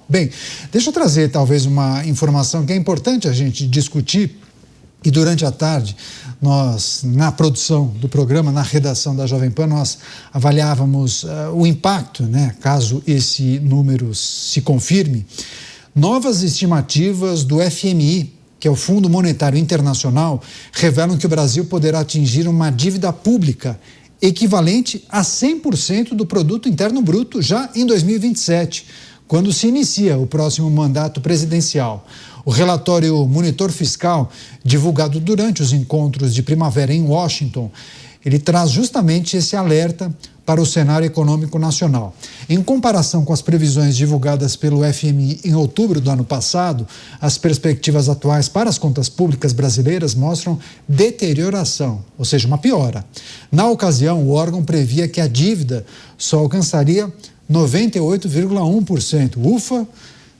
Bem, deixa eu trazer talvez uma informação que é importante a gente discutir. E durante a tarde, nós, na produção do programa, na redação da Jovem Pan, nós avaliávamos o impacto, né, caso esse número se confirme. Novas estimativas do FMI, que é o Fundo Monetário Internacional, revelam que o Brasil poderá atingir uma dívida pública equivalente a 100% do Produto Interno Bruto já em 2027, quando se inicia o próximo mandato presidencial. O relatório Monitor Fiscal, divulgado durante os encontros de primavera em Washington, ele traz justamente esse alerta para o cenário econômico nacional. Em comparação com as previsões divulgadas pelo FMI em outubro do ano passado, as perspectivas atuais para as contas públicas brasileiras mostram deterioração, ou seja, uma piora. Na ocasião, o órgão previa que a dívida só alcançaria 98,1%. Ufa!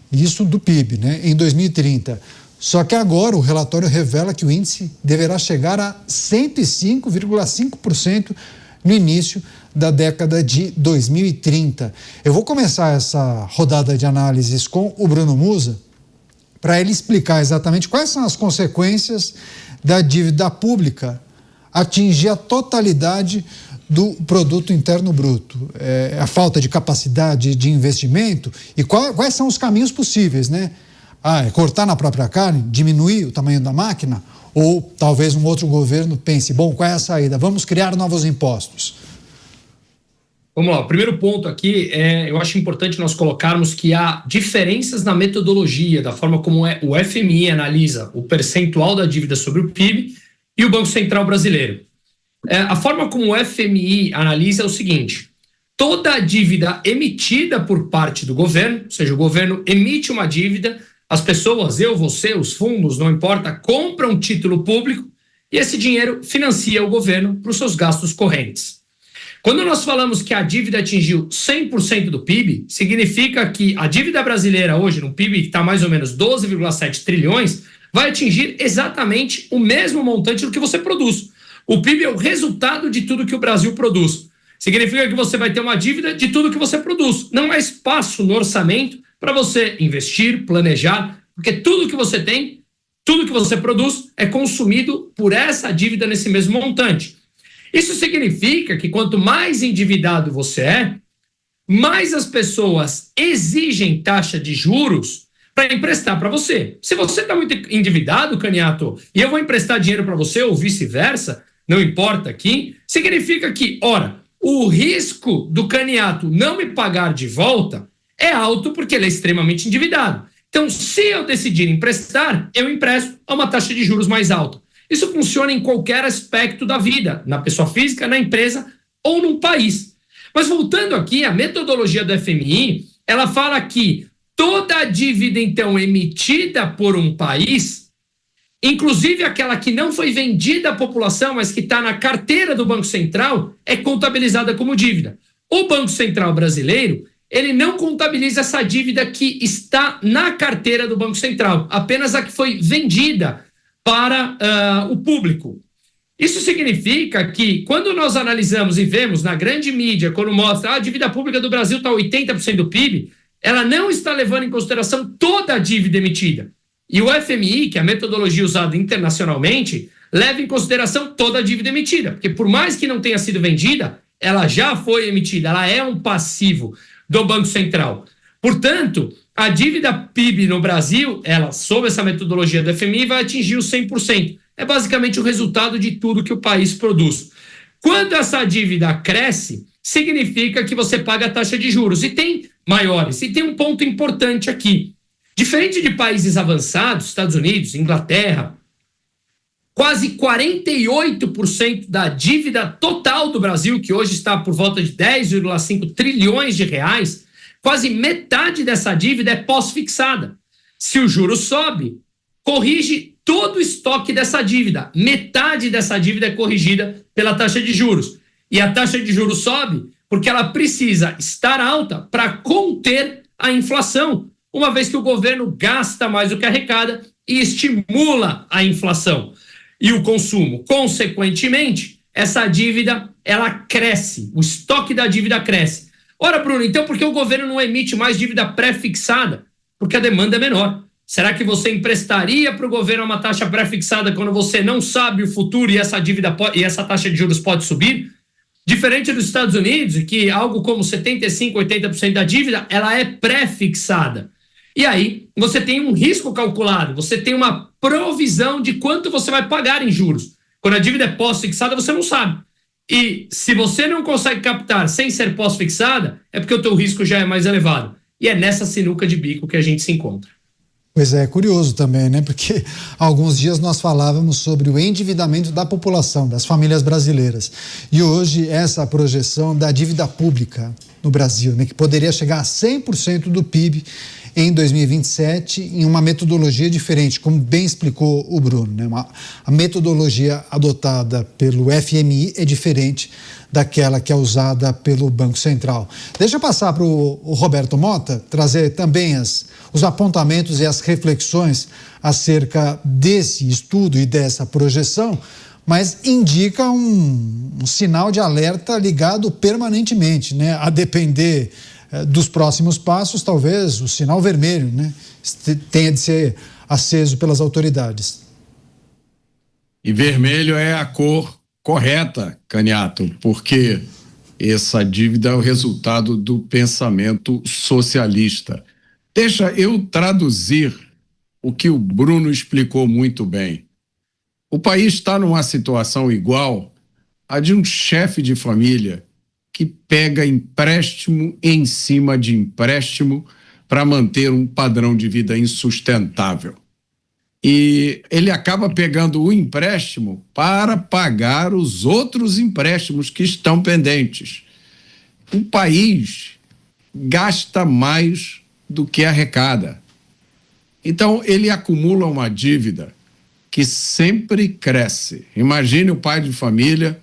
Isso do PIB, né, em 2030. Só que agora o relatório revela que o índice deverá chegar a 105,5% no início da década de 2030. Eu vou começar essa rodada de análises com o Bruno Musa para ele explicar exatamente quais são as consequências da dívida pública atingir a totalidade do produto interno bruto, a falta de capacidade de investimento e quais são os caminhos possíveis, né? É cortar na própria carne, diminuir o tamanho da máquina, ou talvez um outro governo pense, bom, qual é a saída? Vamos criar novos impostos. Vamos lá, o primeiro ponto aqui eu acho importante nós colocarmos que há diferenças na metodologia, da forma como o FMI analisa o percentual da dívida sobre o PIB e o Banco Central brasileiro. A forma como o FMI analisa é o seguinte: toda a dívida emitida por parte do governo, ou seja, o governo emite uma dívida, as pessoas, eu, você, os fundos, não importa, compram título público e esse dinheiro financia o governo para os seus gastos correntes. Quando nós falamos que a dívida atingiu 100% do PIB, significa que a dívida brasileira hoje, no PIB que está mais ou menos 12,7 trilhões, vai atingir exatamente o mesmo montante do que você produz. O PIB é o resultado de tudo que o Brasil produz. Significa que você vai ter uma dívida de tudo que você produz. Não há espaço no orçamento para você investir, planejar, porque tudo que você tem, tudo que você produz é consumido por essa dívida nesse mesmo montante. Isso significa que quanto mais endividado você é, mais as pessoas exigem taxa de juros para emprestar para você. Se você está muito endividado, Caniato, e eu vou emprestar dinheiro para você ou vice-versa, não importa aqui, significa que, ora, o risco do Caniato não me pagar de volta é alto porque ele é extremamente endividado. Então, se eu decidir emprestar, eu empresto a uma taxa de juros mais alta. Isso funciona em qualquer aspecto da vida, na pessoa física, na empresa ou num país. Mas voltando aqui, a metodologia do FMI, ela fala que toda a dívida, então, emitida por um país, inclusive aquela que não foi vendida à população, mas que está na carteira do Banco Central, é contabilizada como dívida. O Banco Central brasileiro, ele não contabiliza essa dívida que está na carteira do Banco Central, apenas a que foi vendida para o público. Isso significa que, quando nós analisamos e vemos na grande mídia, quando mostra a dívida pública do Brasil está 80% do PIB, ela não está levando em consideração toda a dívida emitida. E o FMI, que é a metodologia usada internacionalmente, leva em consideração toda a dívida emitida, porque por mais que não tenha sido vendida, ela já foi emitida, ela é um passivo do Banco Central. Portanto, a dívida PIB no Brasil, ela, sob essa metodologia do FMI, vai atingir os 100%. É basicamente o resultado de tudo que o país produz. Quando essa dívida cresce, significa que você paga a taxa de juros. E tem maiores. E tem um ponto importante aqui. Diferente de países avançados, Estados Unidos, Inglaterra, quase 48% da dívida total do Brasil, que hoje está por volta de 10,5 trilhões de reais, quase metade dessa dívida é pós-fixada. Se o juro sobe, corrige todo o estoque dessa dívida. Metade dessa dívida é corrigida pela taxa de juros. E a taxa de juros sobe porque ela precisa estar alta para conter a inflação, uma vez que o governo gasta mais do que arrecada e estimula a inflação e o consumo. Consequentemente, essa dívida, ela cresce, o estoque da dívida cresce. Ora, Bruno, então por que o governo não emite mais dívida pré-fixada? Porque a demanda é menor. Será que você emprestaria para o governo uma taxa pré-fixada quando você não sabe o futuro e essa taxa de juros pode subir? Diferente dos Estados Unidos, que algo como 75%, 80% da dívida, ela é pré-fixada. E aí, você tem um risco calculado, você tem uma provisão de quanto você vai pagar em juros. Quando a dívida é pós-fixada, você não sabe. E se você não consegue captar sem ser pós-fixada, é porque o teu risco já é mais elevado. E é nessa sinuca de bico que a gente se encontra. Pois é curioso também, né? Porque há alguns dias nós falávamos sobre o endividamento da população, das famílias brasileiras. E hoje essa projeção da dívida pública no Brasil, né? Que poderia chegar a 100% do PIB em 2027 em uma metodologia diferente, como bem explicou o Bruno, né? A metodologia adotada pelo FMI é diferente daquela que é usada pelo Banco Central. Deixa eu passar para o Roberto Mota, trazer também os apontamentos e as reflexões acerca desse estudo e dessa projeção, mas indica um sinal de alerta ligado permanentemente, né? A depender dos próximos passos, talvez o sinal vermelho, né, tenha de ser aceso pelas autoridades. E vermelho é a cor correta, Caniato, porque essa dívida é o resultado do pensamento socialista. Deixa eu traduzir o que o Bruno explicou muito bem. O país está numa situação igual à de um chefe de família que pega empréstimo em cima de empréstimo para manter um padrão de vida insustentável. E ele acaba pegando o empréstimo para pagar os outros empréstimos que estão pendentes. O país gasta mais do que arrecada. Então, ele acumula uma dívida que sempre cresce. Imagine o pai de família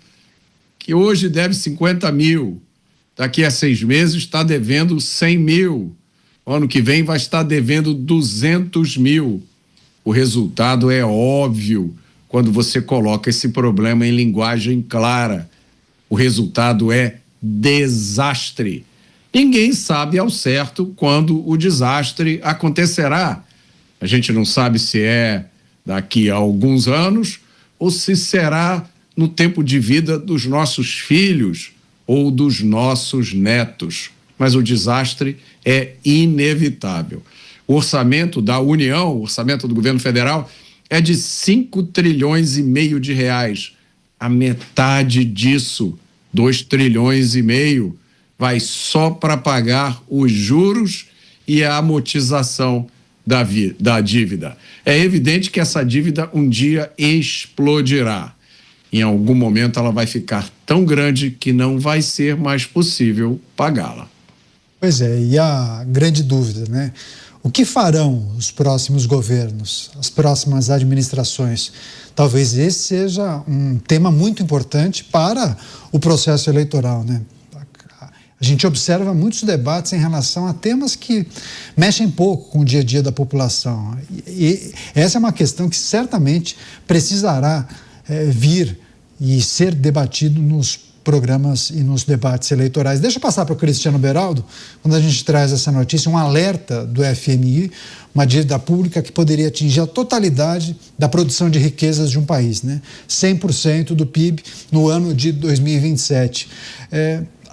que hoje deve 50 mil, daqui a 6 meses está devendo 100 mil, ano que vem vai estar devendo 200 mil. O resultado é óbvio quando você coloca esse problema em linguagem clara. O resultado é desastre. Ninguém sabe ao certo quando o desastre acontecerá. A gente não sabe se é daqui a alguns anos ou se será no tempo de vida dos nossos filhos ou dos nossos netos. Mas o desastre é inevitável. O orçamento da União, o orçamento do governo federal, é de 5 trilhões e meio de reais. A metade disso, 2 trilhões e meio, vai só para pagar os juros e a amortização da dívida. É evidente que essa dívida um dia explodirá. Em algum momento ela vai ficar tão grande que não vai ser mais possível pagá-la. Pois é, e a grande dúvida, né? O que farão os próximos governos, as próximas administrações? Talvez esse seja um tema muito importante para o processo eleitoral, né? A gente observa muitos debates em relação a temas que mexem pouco com o dia a dia da população. E essa é uma questão que certamente precisará vir e ser debatido nos programas e nos debates eleitorais. Deixa eu passar para o Cristiano Beraldo, quando a gente traz essa notícia, um alerta do FMI, uma dívida pública que poderia atingir a totalidade da produção de riquezas de um país, né? 100% do PIB no ano de 2027.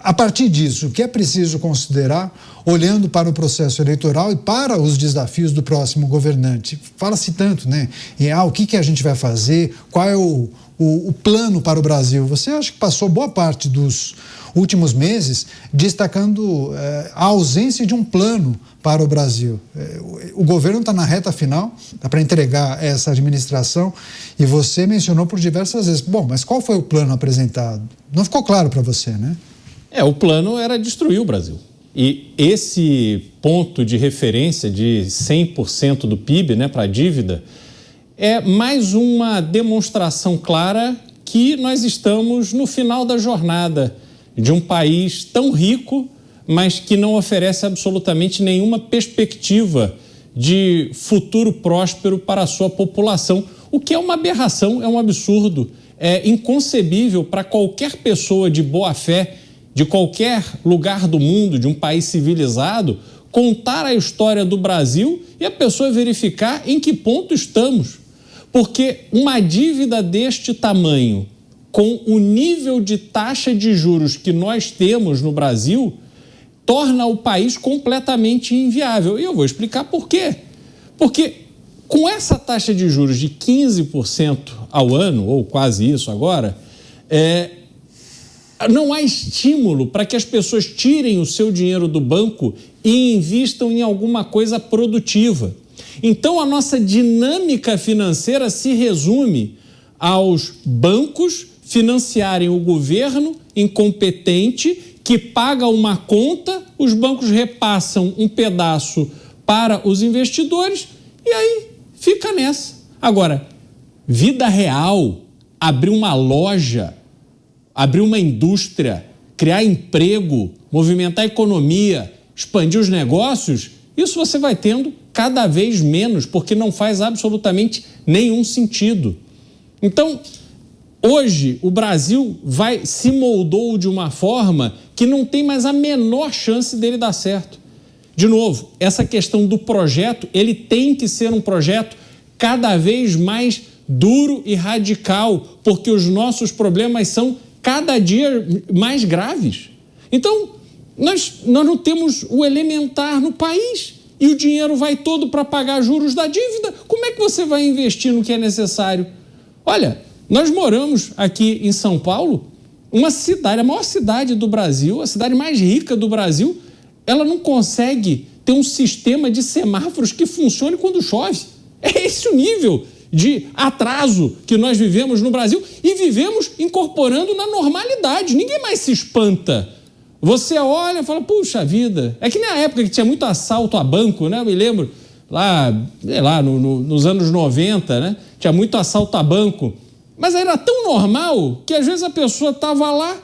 A partir disso, o que é preciso considerar, olhando para o processo eleitoral e para os desafios do próximo governante? Fala-se tanto, né? O que a gente vai fazer? Qual é o plano para o Brasil? Você acha que passou boa parte dos últimos meses destacando a ausência de um plano para o Brasil. O governo está na reta final, dá para entregar essa administração, e você mencionou por diversas vezes. Bom, mas qual foi o plano apresentado? Não ficou claro para você, né? O plano era destruir o Brasil. E esse ponto de referência de 100% do PIB, né, para a dívida, é mais uma demonstração clara que nós estamos no final da jornada de um país tão rico, mas que não oferece absolutamente nenhuma perspectiva de futuro próspero para a sua população, o que é uma aberração, é um absurdo, é inconcebível para qualquer pessoa de boa fé de qualquer lugar do mundo, de um país civilizado, contar a história do Brasil e a pessoa verificar em que ponto estamos. Porque uma dívida deste tamanho, com o nível de taxa de juros que nós temos no Brasil, torna o país completamente inviável. E eu vou explicar por quê. Porque com essa taxa de juros de 15% ao ano, ou quase isso agora, não há estímulo para que as pessoas tirem o seu dinheiro do banco e invistam em alguma coisa produtiva. Então, a nossa dinâmica financeira se resume aos bancos financiarem o governo incompetente que paga uma conta, os bancos repassam um pedaço para os investidores e aí fica nessa. Agora, vida real, abrir uma loja, abrir uma indústria, criar emprego, movimentar a economia, expandir os negócios, isso você vai tendo cada vez menos, porque não faz absolutamente nenhum sentido. Então, hoje, o Brasil se moldou de uma forma que não tem mais a menor chance dele dar certo. De novo, essa questão do projeto, ele tem que ser um projeto cada vez mais duro e radical, porque os nossos problemas são cada dia mais graves. Então, nós não temos o elementar no país e o dinheiro vai todo para pagar juros da dívida. Como é que você vai investir no que é necessário? Olha, nós moramos aqui em São Paulo, uma cidade, a maior cidade do Brasil, a cidade mais rica do Brasil, ela não consegue ter um sistema de semáforos que funcione quando chove. É esse o nível de atraso que nós vivemos no Brasil e vivemos incorporando na normalidade. Ninguém mais se espanta. Você olha e fala, puxa vida, é que nem a época que tinha muito assalto a banco, né? Eu me lembro, lá nos anos 90, né? Tinha muito assalto a banco. Mas era tão normal que às vezes a pessoa estava lá,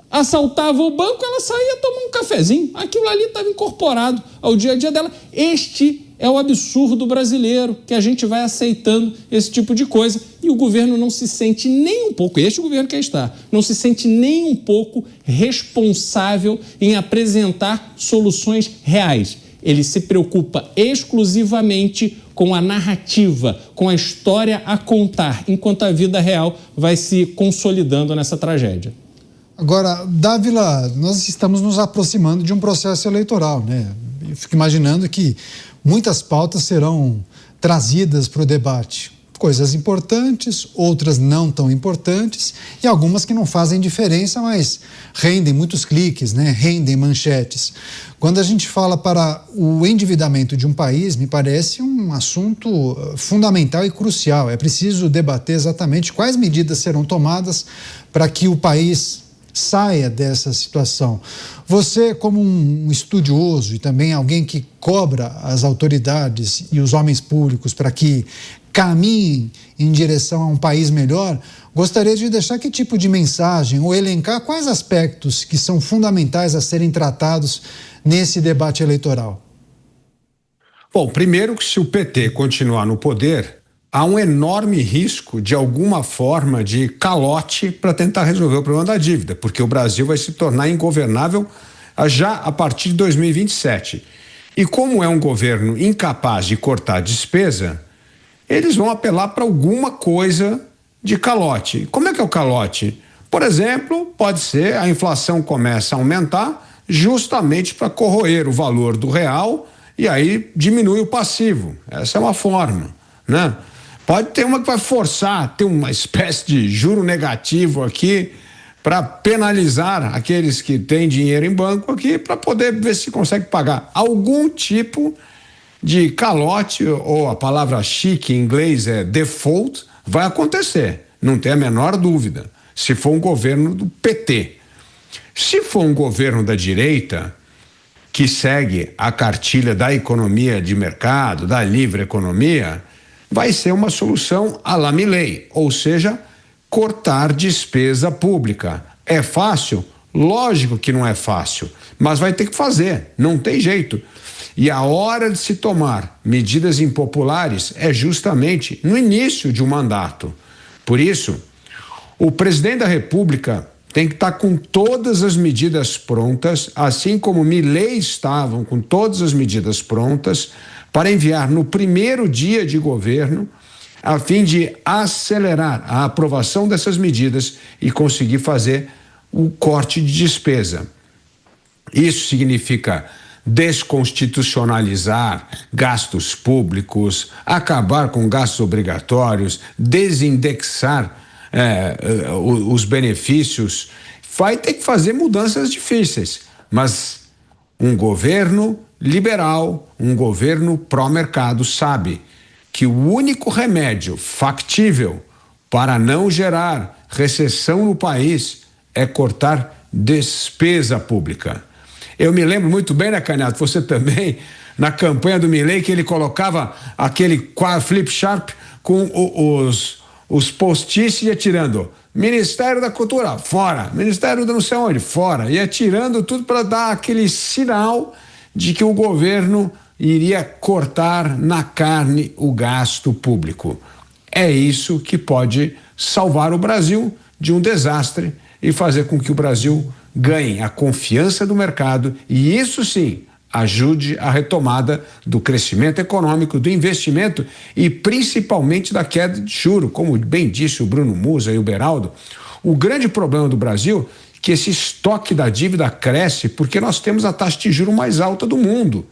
assaltava o banco, ela saía tomar um cafezinho. Aquilo ali estava incorporado ao dia a dia dela. Este é o absurdo brasileiro, que a gente vai aceitando esse tipo de coisa e o governo não se sente nem um pouco, este governo que está, não se sente nem um pouco responsável em apresentar soluções reais. Ele se preocupa exclusivamente com a narrativa, com a história a contar, enquanto a vida real vai se consolidando nessa tragédia. Agora, Dávila, nós estamos nos aproximando de um processo eleitoral, né? Eu fico imaginando que muitas pautas serão trazidas para o debate. Coisas importantes, outras não tão importantes e algumas que não fazem diferença, mas rendem muitos cliques, né? Rendem manchetes. Quando a gente fala para o endividamento de um país, me parece um assunto fundamental e crucial. É preciso debater exatamente quais medidas serão tomadas para que o país saia dessa situação. Você, como um estudioso e também alguém que cobra as autoridades e os homens públicos para que caminhem em direção a um país melhor, gostaria de deixar que tipo de mensagem ou elencar quais aspectos que são fundamentais a serem tratados nesse debate eleitoral? Bom, primeiro que se o PT continuar no poder, há um enorme risco de alguma forma de calote para tentar resolver o problema da dívida, porque o Brasil vai se tornar ingovernável já a partir de 2027. E como é um governo incapaz de cortar despesa, eles vão apelar para alguma coisa de calote. Como é que é o calote? Por exemplo, pode ser a inflação começa a aumentar justamente para corroer o valor do real e aí diminui o passivo. Essa é uma forma, né? Pode ter uma que vai forçar, ter uma espécie de juro negativo aqui para penalizar aqueles que têm dinheiro em banco aqui para poder ver se consegue pagar algum tipo de calote, ou a palavra chique em inglês é default, vai acontecer, não tem a menor dúvida, se for um governo do PT. Se for um governo da direita, que segue a cartilha da economia de mercado, da livre economia, vai ser uma solução à la Milei, ou seja, cortar despesa pública. É fácil? Lógico que não é fácil, mas vai ter que fazer, não tem jeito. E a hora de se tomar medidas impopulares é justamente no início de um mandato. Por isso, o presidente da República tem que estar com todas as medidas prontas, assim como Milei estavam com todas as medidas prontas, para enviar no primeiro dia de governo, a fim de acelerar a aprovação dessas medidas e conseguir fazer o corte de despesa. Isso significa desconstitucionalizar gastos públicos, acabar com gastos obrigatórios, desindexar os benefícios. Vai ter que fazer mudanças difíceis, mas um governo liberal, um governo pró-mercado sabe que o único remédio factível para não gerar recessão no país é cortar despesa pública. Eu me lembro muito bem, né, Canhato? Você também, na campanha do Milei, que ele colocava aquele flip sharp com os post-its e ia tirando Ministério da Cultura, fora. Ministério da não sei onde, fora. Ia tirando tudo para dar aquele sinal de que o governo iria cortar na carne o gasto público. É isso que pode salvar o Brasil de um desastre e fazer com que o Brasil ganhe a confiança do mercado e isso sim ajude a retomada do crescimento econômico, do investimento e principalmente da queda de juros, como bem disse o Bruno Musa e o Beraldo. O grande problema do Brasil é que esse estoque da dívida cresce porque nós temos a taxa de juros mais alta do mundo.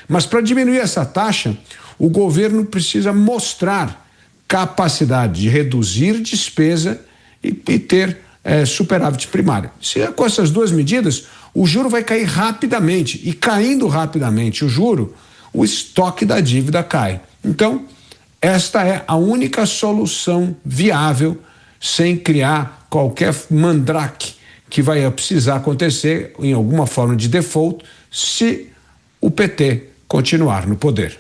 Mas para diminuir essa taxa, o governo precisa mostrar capacidade de reduzir despesa e ter superávit primário. Se com essas duas medidas, o juro vai cair rapidamente e caindo rapidamente o juro, o estoque da dívida cai. Então, esta é a única solução viável sem criar qualquer mandrake que vai precisar acontecer em alguma forma de default se o PT continuar no poder.